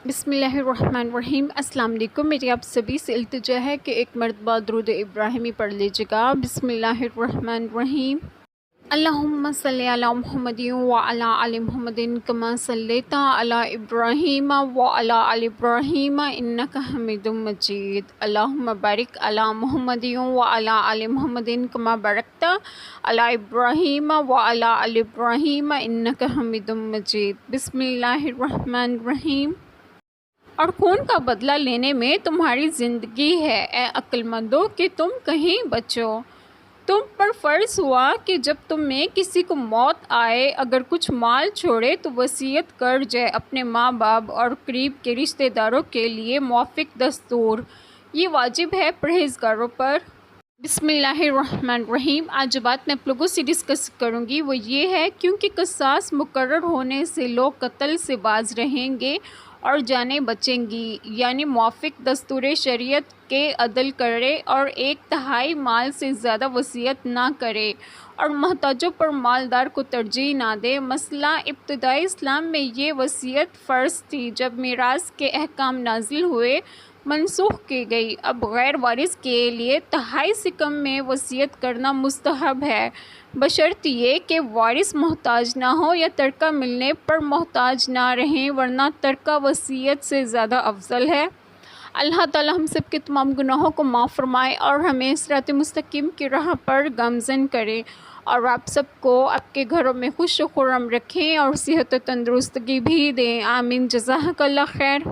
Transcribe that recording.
بسم اللہ الرحمن الرحیم۔ السلام علیکم۔ میری آپ سبھی سے التجا ہے کہ ایک مرتبہ درود ابراہیمی پڑھ لیجیے گا۔ بسم اللہ الرحمن الرحیم۔ اللہم صلی علی محمد وعلی آل محمد کما صلیت علی ابراہیم وعلی آل ابراہیم انک حمید مجید۔ اللہم بارک علی محمد وعلی آل محمد کما بارکت علی ابراہیم وعلی آل ابراہیم انک حمید مجید۔ بسم اللہ الرحمن الرحیم۔ اور خون کا بدلہ لینے میں تمہاری زندگی ہے اے عقل مندو کہ تم کہیں بچو۔ تم پر فرض ہوا کہ جب تم میں کسی کو موت آئے اگر کچھ مال چھوڑے تو وصیت کر جائے اپنے ماں باپ اور قریب کے رشتہ داروں کے لیے موافق دستور۔ یہ واجب ہے پرہیزگاروں پر۔ بسم اللہ الرحمن الرحیم۔ آج جو بات میں آپ لوگوں سے ڈسکس کروں گی وہ یہ ہے کیونکہ قصاص مقرر ہونے سے لوگ قتل سے باز رہیں گے اور جانیں بچیں گی، یعنی موافق دستور شریعت کے عدل کرے اور 1/3 مال سے زیادہ وصیت نہ کرے اور محتاجوں پر مالدار کو ترجیح نہ دے۔ مسئلہ ابتدائی اسلام میں یہ وصیت فرض تھی، جب میراث کے احکام نازل ہوئے منسوخ کی گئی۔ اب غیر وارث کے لیے 1/3 سے کم میں وصیت کرنا مستحب ہے، بشرط یہ کہ وارث محتاج نہ ہو یا ترکہ ملنے پر محتاج نہ رہیں، ورنہ ترکہ وصیت سے زیادہ افضل ہے۔ اللہ تعالی ہم سب کے تمام گناہوں کو معاف فرمائے اور ہمیں صراط مستقیم کی راہ پر گامزن کرے، اور آپ سب کو آپ کے گھروں میں خوش و خرم رکھیں اور صحت و تندرستگی بھی دیں۔ آمین۔ جزاک اللہ خیر۔